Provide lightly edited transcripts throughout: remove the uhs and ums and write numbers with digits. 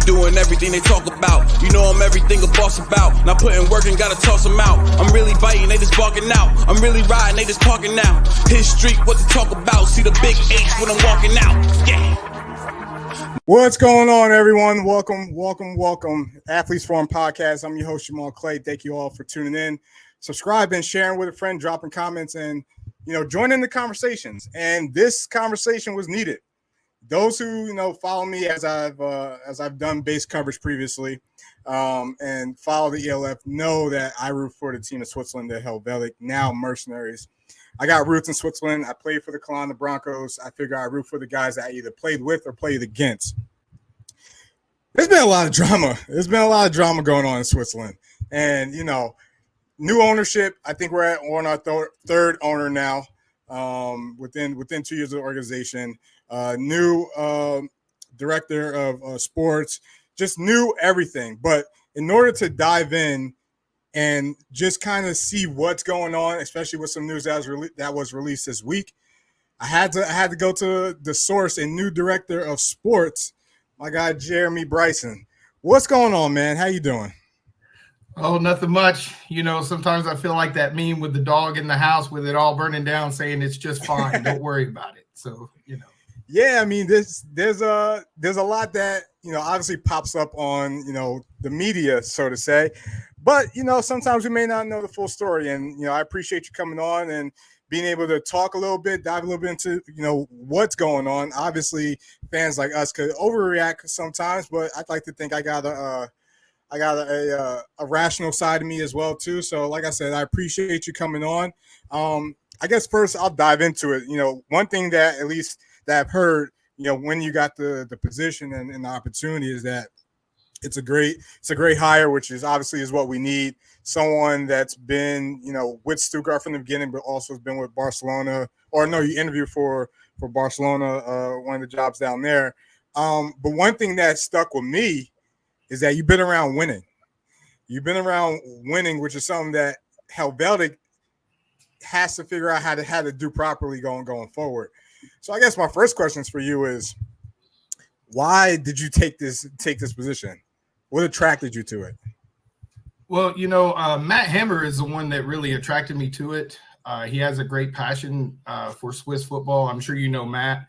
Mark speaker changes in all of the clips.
Speaker 1: doing everything they talk about. You know I'm everything a boss about. Not putting work and gotta toss them out. I'm really biting, they just barking out. I'm really riding, they just parking now. His street, what to talk about. See the big H when I'm walking out. Yeah.
Speaker 2: What's going on, everyone? Welcome. Athletes Forum Podcast. I'm your host, Jamal Clay. Thank you all for tuning in, subscribing, sharing with a friend, dropping comments, and joining the conversations. And this conversation was needed. Those who follow me as I've done base coverage previously, and follow the ELF know that I root for the team of Switzerland, the Helvetic, now Mercenaries. I got roots in Switzerland. I played for the Cologne Broncos. I figure I root for the guys that I either played with or played against. There's been a lot of drama. There's been a lot of drama going on in Switzerland, and new ownership. I think we're on our third owner now. Within 2 years of the organization. New director of sports, just new everything. But in order to dive in and just kind of see what's going on, especially with some news that was released this week, I had to go to the source, a new director of sports, my guy Jeremy Bryson. What's going on, man? How you doing?
Speaker 3: Oh, nothing much. Sometimes I feel like that meme with the dog in the house with it all burning down, saying it's just fine. Don't worry about it. So,
Speaker 2: Yeah, I mean, there's a lot that obviously pops up on the media, so to say, but sometimes we may not know the full story. And I appreciate you coming on and being able to talk a little bit, dive a little bit into what's going on. Obviously, fans like us could overreact sometimes, but I'd like to think I got a rational side of me as well too. So like I said, I appreciate you coming on. I guess first I'll dive into it. One thing that at least that I've heard, when you got the position and the opportunity is that it's a great hire, which is obviously is what we need. Someone that's been, with Stuttgart from the beginning, but also has been with Barcelona, or no, you interviewed for Barcelona, one of the jobs down there. But one thing that stuck with me is that you've been around winning. You've been around winning, which is something that Helvetic has to figure out how to do properly going forward. So I guess my first question for you is, why did you take this position? What attracted you to it?
Speaker 3: Well, Matt Hammer is the one that really attracted me to it. He has a great passion for Swiss football. I'm sure you know Matt.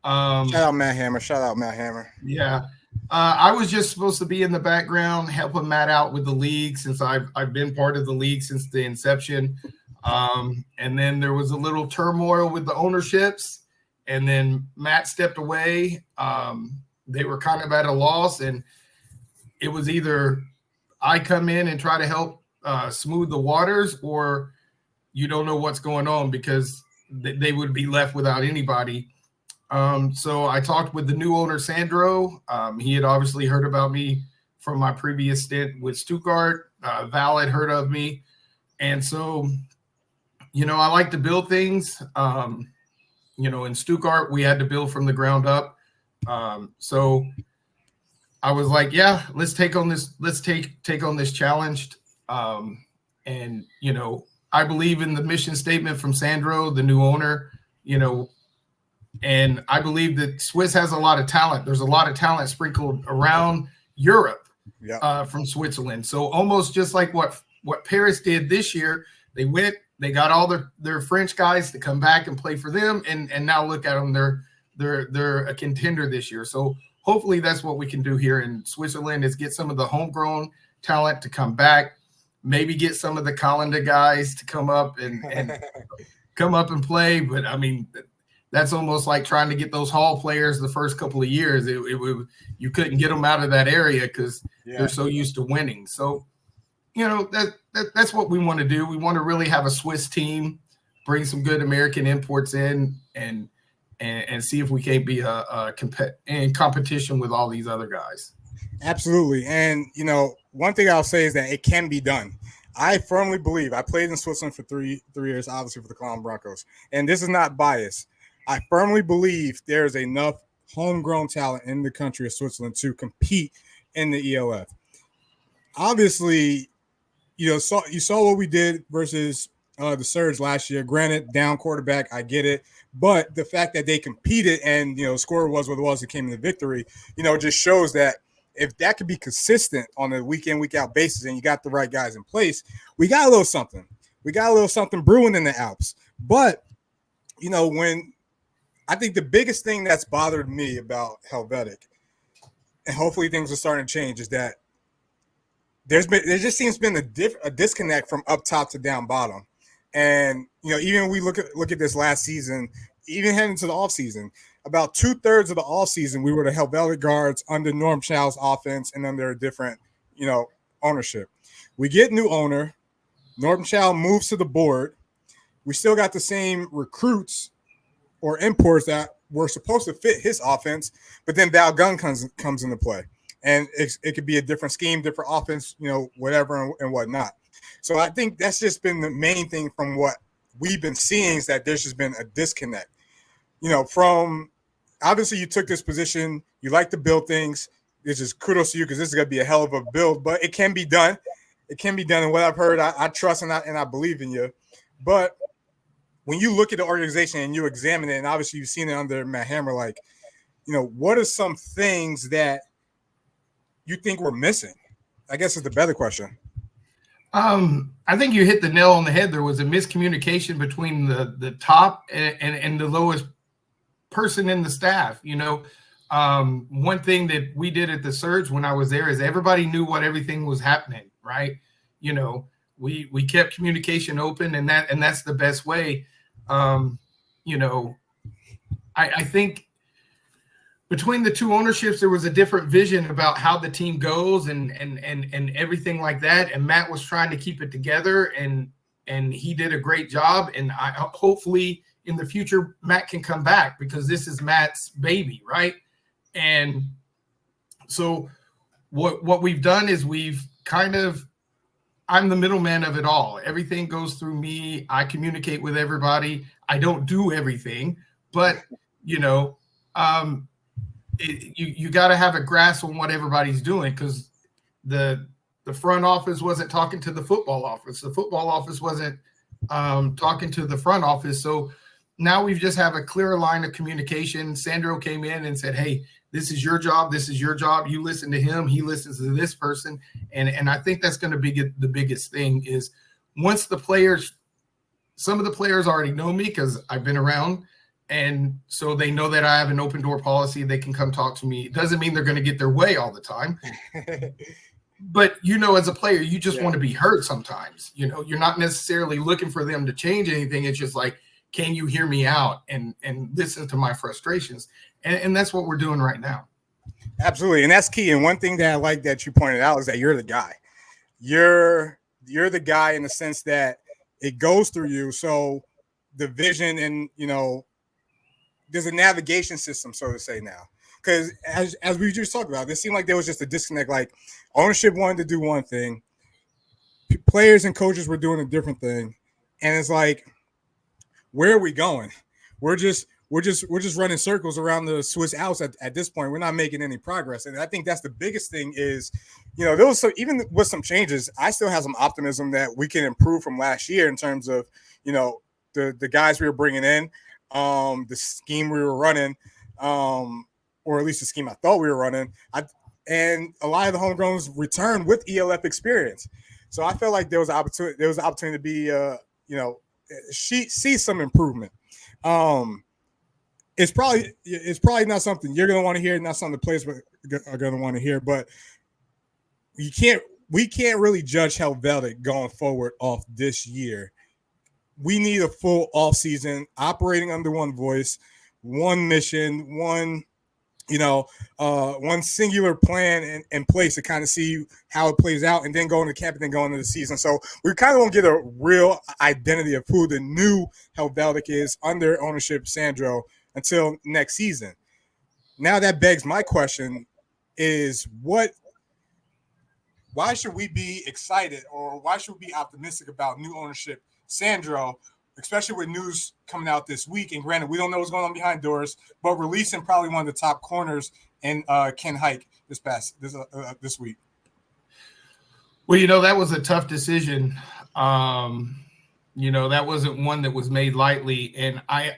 Speaker 2: Shout out Matt Hammer. Yeah.
Speaker 3: I was just supposed to be in the background, helping Matt out with the league since I've been part of the league since the inception. And then there was a little turmoil with the ownerships, and then Matt stepped away. They were kind of at a loss, and it was either I come in and try to help smooth the waters, or you don't know what's going on because they would be left without anybody. So I talked with the new owner, Sandro. He had obviously heard about me from my previous stint with Stuttgart. Val had heard of me. And so, I like to build things. In Stuttgart, we had to build from the ground up. So I was like, yeah, let's take on this. Let's take on this challenge. And, I believe in the mission statement from Sandro, the new owner, and I believe that Swiss has a lot of talent. There's a lot of talent sprinkled around Europe from Switzerland. So almost just like what Paris did this year, they got all their French guys to come back and play for them. And now look at them. They're a contender this year. So hopefully that's what we can do here in Switzerland is get some of the homegrown talent to come back, maybe get some of the Calendar guys to come up and come up and play. But I mean, that's almost like trying to get those Hall players the first couple of years. You couldn't get them out of that area because they're so used to winning. So, that's what we want to do. We want to really have a Swiss team, bring some good American imports in, and see if we can't be in competition with all these other guys.
Speaker 2: Absolutely. And, one thing I'll say is that it can be done. I firmly believe I played in Switzerland for three years, obviously for the Cologne Broncos. And this is not bias. I firmly believe there is enough homegrown talent in the country of Switzerland to compete in the ELF. Obviously, you saw what we did versus the Surge last year. Granted, down quarterback, I get it. But the fact that they competed and, score was what it was that came in the victory, just shows that if that could be consistent on a week in, week out basis, and you got the right guys in place, we got a little something. We got a little something brewing in the Alps. But, when I think the biggest thing that's bothered me about Helvetic, and hopefully things are starting to change, is that there just seems to be a disconnect from up top to down bottom. And, even when we look at this last season, even heading into the offseason, about 2/3 of the offseason, we were the Helvetic guards under Norm Chow's offense and under a different, ownership. We get new owner. Norm Chow moves to the board. We still got the same recruits or imports that were supposed to fit his offense, but then Val Gunn comes into play. And it could be a different scheme, different offense, whatever and whatnot. So I think that's just been the main thing from what we've been seeing, is that there's just been a disconnect. From obviously you took this position, you like to build things. It's just kudos to you, because this is going to be a hell of a build, but it can be done. It can be done. And what I've heard, I trust and I believe in you. But when you look at the organization and you examine it, and obviously you've seen it under Matt Hammer, what are some things that you think we're missing? I guess is the better question.
Speaker 3: I think you hit the nail on the head. There was a miscommunication between the top and the lowest person in the staff. One thing that we did at the Surge when I was there is everybody knew what everything was happening, right? We kept communication open, and that's the best way. I think between the two ownerships, there was a different vision about how the team goes and everything like that. And Matt was trying to keep it together, and he did a great job. And hopefully in the future, Matt can come back, because this is Matt's baby, right? And so what we've done is I'm the middleman of it all. Everything goes through me. I communicate with everybody. I don't do everything, but you got to have a grasp on what everybody's doing, because the front office wasn't talking to the football office. The football office wasn't talking to the front office. So now we just have a clear line of communication. Sandro came in and said, hey, this is your job. This is your job. You listen to him. He listens to this person. And I think that's going to be the biggest thing is once some of the players already know me because I've been around. And so they know that I have an open door policy. They can come talk to me. It doesn't mean they're going to get their way all the time. But, as a player, you just want to be heard sometimes. You're not necessarily looking for them to change anything. It's just like, can you hear me out and listen to my frustrations? And that's what we're doing right now.
Speaker 2: Absolutely. And that's key. And one thing that I like that you pointed out is that you're the guy. You're the guy in the sense that it goes through you. So the vision and, there's a navigation system, so to say now. Because as we just talked about, it seemed like there was just a disconnect. Like ownership wanted to do one thing. Players and coaches were doing a different thing. And it's like, where are we going? We're just running circles around the Swiss Alps at this point. We're not making any progress. And I think that's the biggest thing is, there was even with some changes, I still have some optimism that we can improve from last year in terms of, the guys we were bringing in, the scheme we were running, or at least the scheme I thought we were running. And a lot of the homegrowns returned with ELF experience. So I felt like there was an opportunity to be, see some improvement. It's probably not something you're going to want to hear, not something the players are going to want to hear, but we can't really judge Helvetic going forward off this year. We need a full off season operating under one voice, one mission, one singular plan in place to kind of see how it plays out, and then go into camp and then go into the season. So we kind of won't get a real identity of who the new Helvetic is under ownership Sandro until next season. Now that begs my question is why should we be excited, or why should we be optimistic about new ownership Sandro, especially with news coming out this week? And granted, we don't know what's going on behind doors, but releasing probably one of the top corners in Ken Hike this week.
Speaker 3: Well, that was a tough decision. That wasn't one that was made lightly. And I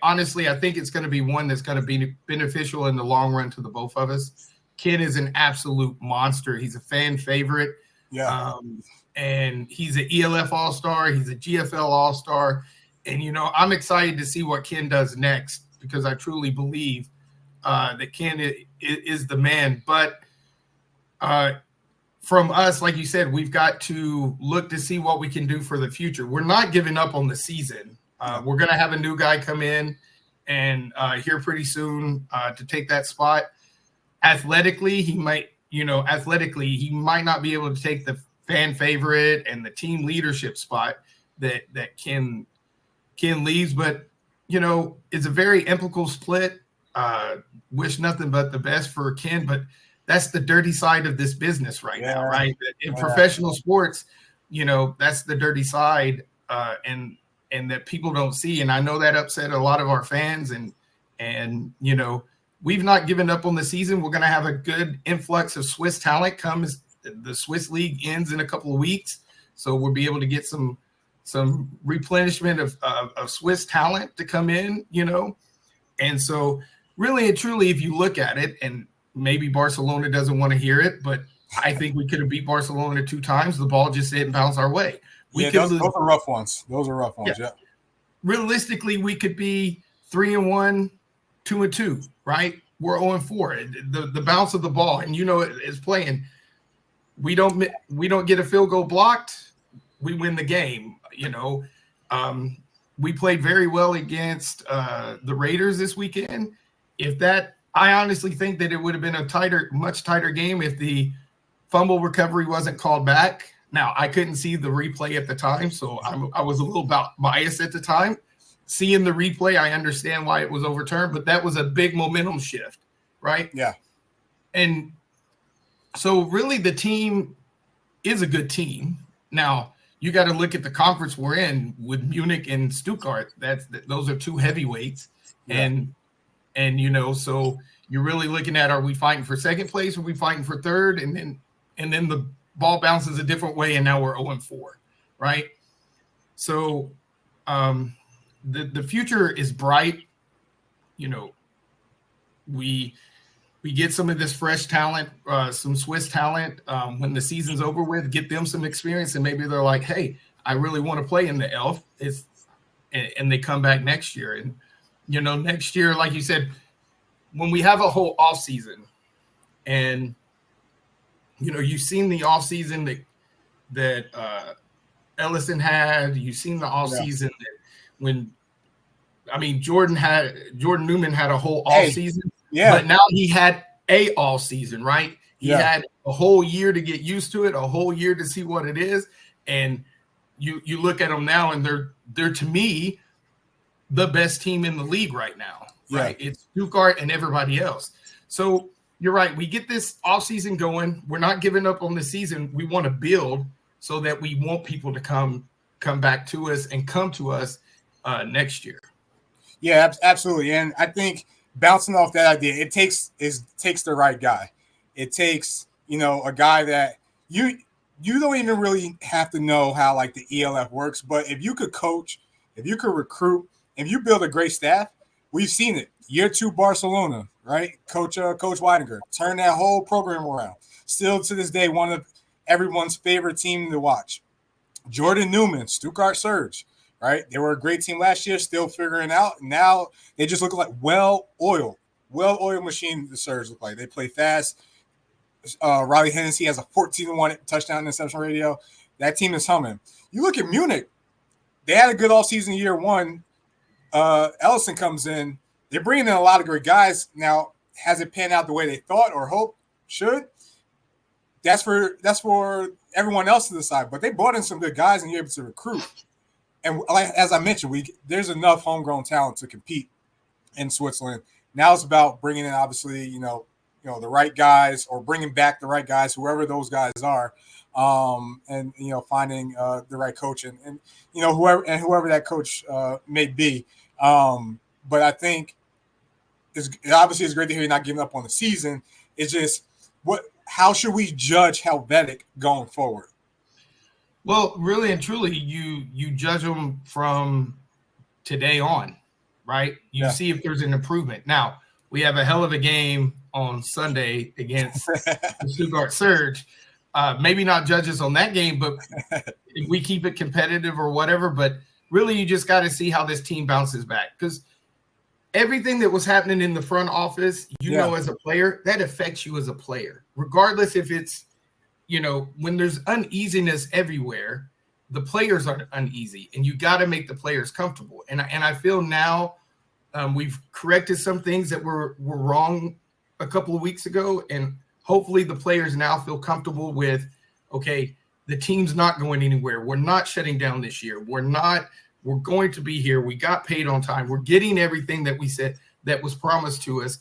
Speaker 3: think it's going to be one that's going to be beneficial in the long run to the both of us. Ken is an absolute monster. He's a fan favorite.
Speaker 2: Yeah.
Speaker 3: And he's an ELF All-Star. He's a GFL All-Star. And, I'm excited to see what Ken does next because I truly believe that Ken is the man. But from us, like you said, we've got to look to see what we can do for the future. We're not giving up on the season. We're going to have a new guy come in and here pretty soon to take that spot. Athletically, he might not be able to take the fan favorite and the team leadership spot that Ken leaves, but it's a very amicable split. Wish nothing but the best for Ken, but that's the dirty side of this business right now, right? In professional sports, that's the dirty side, and that people don't see. And I know that upset a lot of our fans, and we've not given up on the season. We're going to have a good influx of Swiss talent come as the Swiss league ends in a couple of weeks. So we'll be able to get some replenishment of Swiss talent to come in, And so really and truly, if you look at it, and maybe Barcelona doesn't want to hear it, but I think we could have beat Barcelona 2 times. The ball just didn't bounce our way.
Speaker 2: Those are rough ones. Yeah.
Speaker 3: Realistically, we could be 3-1, 2-2, right? We're 0-4. The bounce of the ball, and it's playing. We don't get a field goal blocked, we win the game. We played very well against the Raiders this weekend. I honestly think that it would have been a much tighter game if the fumble recovery wasn't called back. Now, I couldn't see the replay at the time, so I was a little biased at the time. Seeing the replay, I understand why it was overturned, but that was a big momentum shift, right?
Speaker 2: Yeah. And
Speaker 3: so really the team is a good team. Now, you got to look at the conference we're in with Munich and Stuttgart. Those are 2 heavyweights. Yeah. And so you're really looking at, are we fighting for second place? Are we fighting for third? And then the ball bounces a different way, and now we're 0-4, right? So the future is bright. We get some of this fresh talent, some Swiss talent when the season's over with, get them some experience, and maybe they're like, hey, I really want to play in the ELF. And they come back next year. And, next year, like you said, when we have a whole offseason and, you've seen the offseason that Ellison had, you've seen the offseason that Jordan Newman had a whole offseason.
Speaker 2: Yeah.
Speaker 3: But now he had a all season, right? He had a whole year to get used to it, a whole year to see what it is. And you look at them now, and they're to me the best team in the league right now. Right? It's Stuttgart and everybody else. So you're right. We get this offseason going. We're not giving up on the season. We want to build so that we want people to come back to us and come to us next year.
Speaker 2: Yeah, absolutely. And I think bouncing off that idea, it takes the right guy. It takes, a guy that you don't even really have to know how like the ELF works, but if you could coach, if you could recruit, if you build a great staff, we've seen it. Year 2 Barcelona, right? Coach Weidinger turned that whole program around. Still to this day, one of everyone's favorite team to watch. Jordan Newman, Stuttgart Surge. Right, they were a great team last year, still figuring out. Now they just look like well-oiled machine. The Surge look like they play fast. Riley Hennessy has a 14-1 touchdown interception ratio. That team is humming. You look at Munich; they had a good all-season year 1. Ellison comes in. They're bringing in a lot of great guys. Now, has it panned out the way they thought or hoped should? That's for everyone else to decide. But they brought in some good guys, and you're able to recruit. And as I mentioned, there's enough homegrown talent to compete in Switzerland. Now it's about bringing in, obviously, the right guys, or bringing back the right guys, whoever those guys are, and finding the right coach and whoever that coach may be. But I think it's great to hear you're not giving up on the season. It's just how should we judge Helvetic going forward?
Speaker 3: Well, really and truly, you judge them from today on, right? You see if there's an improvement. Now, we have a hell of a game on Sunday against the Stuttgart Surge. Maybe not judges on that game, but if we keep it competitive or whatever. But really, you just got to see how this team bounces back, because everything that was happening in the front office, as a player, that affects you as a player, regardless if it's, when there's uneasiness everywhere, the players are uneasy, and you got to make the players comfortable. And I feel now we've corrected some things that were wrong a couple of weeks ago, and hopefully the players now feel comfortable with, okay, the team's not going anywhere. We're not shutting down this year. We're going to be here. We got paid on time. We're getting everything that we said that was promised to us.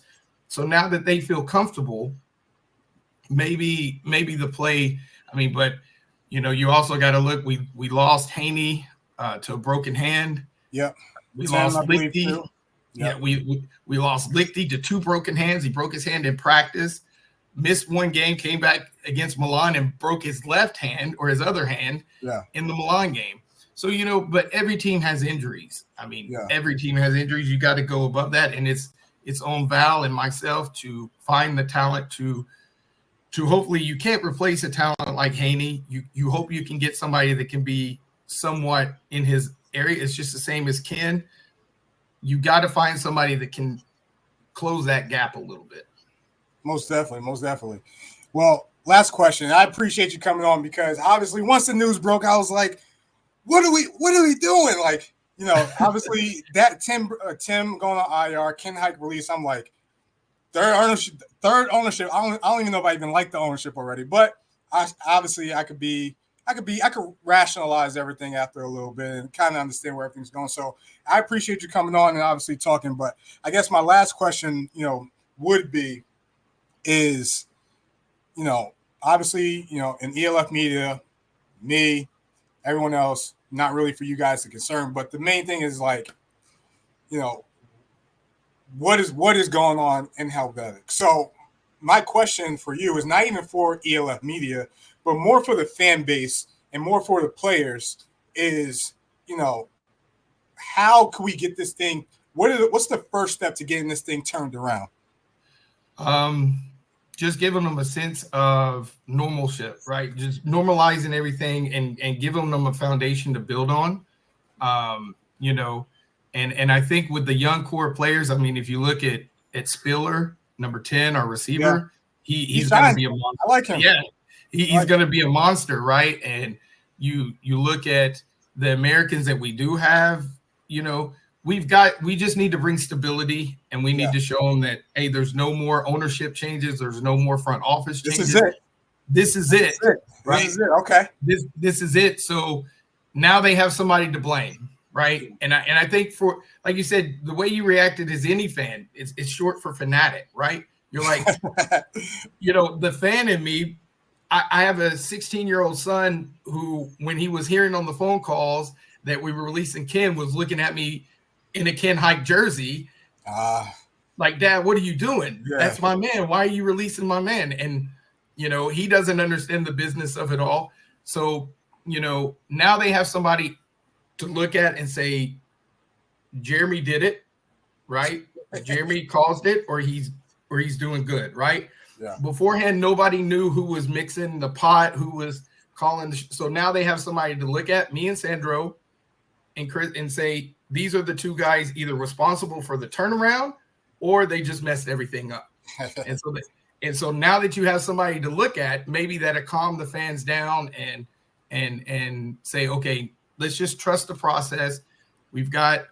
Speaker 3: So now that they feel comfortable, maybe the play, but you also got to look, we lost Haney to a broken hand.
Speaker 2: Yep.
Speaker 3: We lost Lichty. Yeah, we lost Lichty to 2 broken hands. He broke his hand in practice, missed one game, came back against Milan and broke his left hand or his other hand in the Milan game. So, but every team has injuries. Every team has injuries. You got to go above that. And it's on Val and myself to find the talent to hopefully, you can't replace a talent like Haney. You hope you can get somebody that can be somewhat in his area. It's just the same as Ken. You got to find somebody that can close that gap a little bit.
Speaker 2: Most definitely. Well, last question. I appreciate you coming on, because obviously once the news broke, I was like, what are we doing? Like, obviously that Tim going on IR, Ken Hike release. I'm like, third ownership. I don't even know if I even like the ownership already, but I could rationalize everything after a little bit and kind of understand where everything's going. So I appreciate you coming on and obviously talking. But I guess my last question, would be is, obviously, in ELF media, me, everyone else, not really for you guys to concern, but the main thing is like, what is going on in Helvetic? So my question for you is not even for ELF media, but more for the fan base and more for the players is, how can we get this thing? What's the first step to getting this thing turned around?
Speaker 3: Just giving them a sense of normalship, right? Just normalizing everything and giving them a foundation to build on. And I think with the young core players, if you look at Spiller, number 10, our receiver, he's going to be a monster.
Speaker 2: I like him.
Speaker 3: Yeah, he's going to be a monster, right? And you look at the Americans that we do have, we just need to bring stability, and we need to show them that, hey, there's no more ownership changes. There's no more front office changes. This is it. Right?
Speaker 2: This is it. Okay.
Speaker 3: This is it. So now they have somebody to blame, right? And I think, for, like you said, the way you reacted as any fan, it's short for fanatic, right? You're like, the fan in me. I have a 16-year-old son who, when he was hearing on the phone calls that we were releasing Ken, was looking at me in a Ken Hike jersey, like, Dad, what are you doing? Yeah. That's my man. Why are you releasing my man? And, he doesn't understand the business of it all. So, now they have somebody to look at and say, Jeremy did it, right? Jeremy caused it, or he's doing good, right?
Speaker 2: Yeah.
Speaker 3: Beforehand, nobody knew who was mixing the pot, who was calling. So now they have somebody to look at, me and Sandro and Chris, and say, these are the two guys either responsible for the turnaround or they just messed everything up. and so now that you have somebody to look at, maybe that'll calm the fans down and say, okay, let's just trust the process. We've got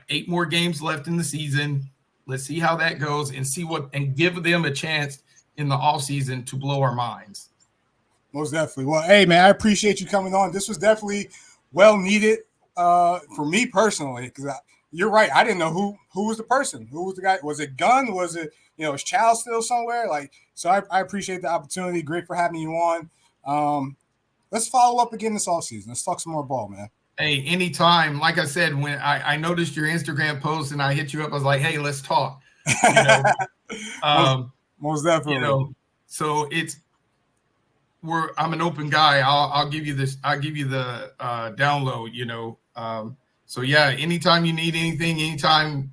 Speaker 3: 8 more games left in the season. Let's see how that goes and give them a chance in the offseason to blow our minds.
Speaker 2: Most definitely. Well, hey, man, I appreciate you coming on. This was definitely well needed for me personally, because you're right. I didn't know who was the person. Who was the guy? Was it Gunn? Was it, is Child still somewhere? So I appreciate the opportunity. Great for having you on. Let's follow up again this offseason. Let's talk some more ball, man.
Speaker 3: Hey, anytime. Like I said, when I noticed your Instagram post and I hit you up, I was like, hey, let's talk.
Speaker 2: Most definitely.
Speaker 3: So I'm an open guy. I'll give you this. I'll give you the download, So yeah, anytime you need anything, anytime,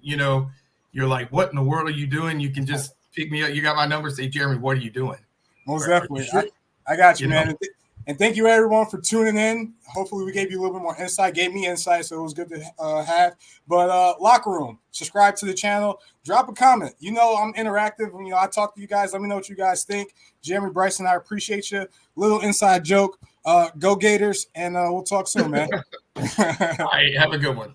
Speaker 3: you're like, what in the world are you doing? You can just pick me up. You got my number. Say, Jeremy, what are you doing?
Speaker 2: Most
Speaker 3: Are you
Speaker 2: definitely.
Speaker 3: sure?
Speaker 2: I got you,
Speaker 3: You
Speaker 2: man.
Speaker 3: know?
Speaker 2: And thank you, everyone, for tuning in. Hopefully, we gave you a little bit more insight. Gave me insight, so it was good to have. But Locker Room, subscribe to the channel. Drop a comment. You know I'm interactive. You know I talk to you guys. Let me know what you guys think. Jeremy, Bryson, I appreciate you. Little inside joke. Go Gators, and we'll talk soon, man.
Speaker 3: All right, have a good one.